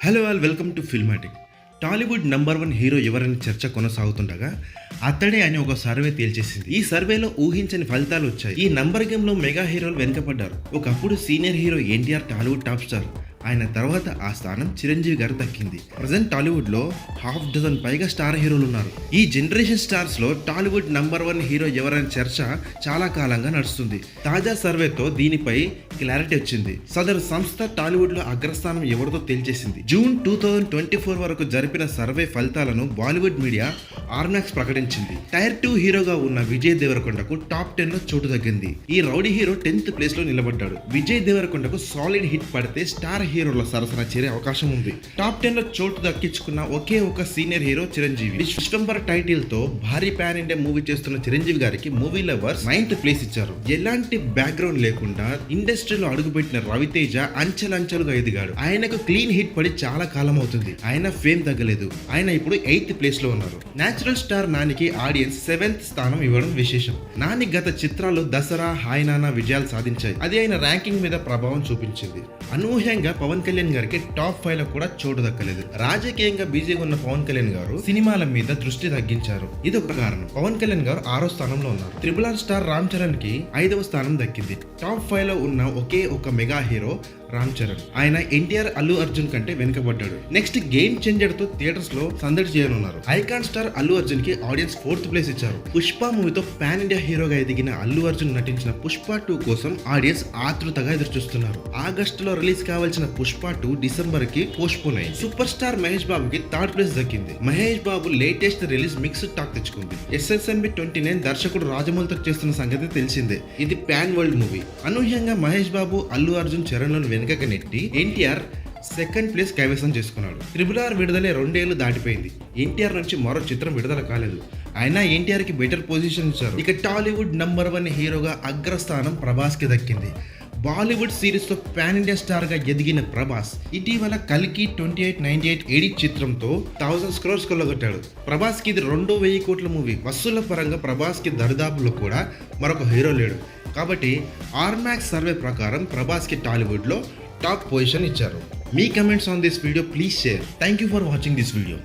Hello all welcome to Filmatic. Tollywood number 1 hero ఎవరని చర్చ కొనసాగుతుండగా అతడే అని ఒక సర్వే తేల్చేసింది. ఈ సర్వేలో ఊహించని ఫలితాలు వచ్చాయి. ఈ నంబర్ గేమ్లో మెగా హీరోలు వెనుకపడ్డారు. ఒకప్పుడు senior hero NTR Tollywood top star. ఆయన తర్వాత ఆ స్థానం చిరంజీవి గారు దక్కింది. ప్రజెంట్ టాలీవుడ్ లో ½ డజన్ పైగా స్టార్ హీరోలు ఉన్నారు. ఈ జనరేషన్ స్టార్స్ లో టాలీవుడ్ నంబర్ 1 హీరో ఎవరనే చర్చ చాలా కాలంగా నడుస్తుంది. తాజా సర్వేతో దీనిపై క్లారిటీ వచ్చింది. సదరు సంస్థ టాలీవుడ్ లో అగ్రస్థానం ఎవరితో తేల్చేసింది. జూన్ 2024 వరకు జరిపిన సర్వే ఫలితాలను బాలీవుడ్ మీడియా ఆర్మాక్స్ ప్రకటించింది. టైర్ 2 హీరోగా ఉన్న విజయ్ దేవరకొండకు టాప్ 10 లో చోటు దక్కింది. ఈ రౌడీ హీరో 10th ప్లేస్ లో నిలబడ్డాడు. విజయ్ దేవరకొండకు సాలిడ్ హిట్ పడితే స్టార్ హీరోల సరసన చేరే అవకాశం ఉంది. టాప్ 10 లో చోటు దక్కించుకున్న ఒకే ఒక senior hero Chiranjeevi. Vishwambhara title తో భారీ పాన్ ఇండియా మూవీ చేస్తున్న చిరంజీవి గారికి మూవీ లవర్స్ 9th ప్లేస్ ఇచ్చారు. ఎలాంటి బ్యాక్గ్రౌండ్ లేకుండా ఇండస్ట్రీలో అడుగుపెట్టిన రవితేజ అంచెలంచెలుగా ఎదిగాడు. ఆయనకు క్లీన్ హిట్ పడి చాలా కాలం అవుతుంది. ఆయన ఫేమ్ తగ్గలేదు. ఆయన ఇప్పుడు 8th ప్లేస్ లో ఉన్నారు. నేచురల్ స్టార్ నానికి ఆడియన్స్ 7th స్థానం ఇవ్వడం విశేషం. నాని గత చిత్రాలు దసరా, హాయ్ నానా విజయాలు సాధించాయి. అది ఆయన ర్యాంకింగ్ మీద ప్రభావం చూపించింది. అనూహ్యంగా పవన్ కళ్యాణ్ గారికి టాప్ 5 లో కూడా చోటు దక్కలేదు. రాజకీయంగా బిజీగా ఉన్న పవన్ కళ్యాణ్ గారు సినిమాల మీద దృష్టి తగ్గించారు. ఇదొక కారణం. పవన్ కళ్యాణ్ గారు 6వ స్థానంలో ఉన్నారు. RRR స్టార్ రామ్ చరణ్ కి 5వ స్థానం దక్కింది. టాప్ 5 లో ఉన్న ఒకే ఒక మెగా హీరో రామ్ చరణ్. ఆయన ఎన్టీఆర్, అల్లు అర్జున్ కంటే వెనుకబడ్డాడు. నెక్స్ట్ గేమ్ చేంజర్ తో థియేటర్స్ లో సందడి చేయనున్నారు. ఐకాన్ స్టార్ అల్లు అర్జున్ కి ఆడియన్స్ 4th ప్లేస్ ఇచ్చారు. పుష్ప మూవీతో పాన్ ఇండియా హీరోగా ఎదిగిన అల్లు అర్జున్ నటించిన పుష్ప 2 కోసం ఆడియన్స్ ఆతృతగా ఎదురుచూస్తున్నారు. ఆగస్టులో రిలీజ్ కావాల్సిన పుష్ప 2 డిసెంబర్ కి పోస్ట్పోన్ అయింది. సూపర్ స్టార్ మహేష్ బాబుకి 3rd ప్లేస్ దక్కింది. Mahesh Babu latest release mixed talk తెచ్చుకుంది. SSMB 29 దర్శకుడు రాజమౌళితో చేస్తున్న సంగతి తెలిసిందే. ఇది పాన్ వరల్డ్ మూవీ. అనూహ్యంగా మహేష్ బాబు, అల్లు అర్జున్, చరణ్ లను వెనుకకు నెట్టి ఎన్టీఆర్ 2nd ప్లేస్ కైవసం చేసుకున్నాడు. RRR విడుదలై 2 ఏళ్లు దాటిపోయింది. ఎన్టీఆర్ నుంచి మరో చిత్రం విడుదల కాలేదు. అయినా ఎన్టీఆర్ కి బెటర్ పొజిషన్ ఇచ్చారు. ఇక టాలీవుడ్ నంబర్ 1 హీరోగా అగ్రస్థానం ప్రభాస్ కి దక్కింది. బాలీవుడ్ సిరీస్ తో పాన్ ఇండియా స్టార్ గా ఎదిగిన ప్రభాస్ ఇటీవల కల్కి 2898 ఎడిట్ చిత్రంతో 1000 crores కొల్లగొట్టాడు. ప్రభాస్ కి ఇది 2,000 కోట్ల మూవీ. వసూళ్ల పరంగా ప్రభాస్ కి దరిదాపులో కూడా మరొక హీరో లేడు. కాబట్టి ఆర్మాక్స్ సర్వే ప్రకారం ప్రభాస్ కి టాలీవుడ్ లో టాప్ పొజిషన్ ఇచ్చారు. మీ comments on this video please share. Thank you for watching this video.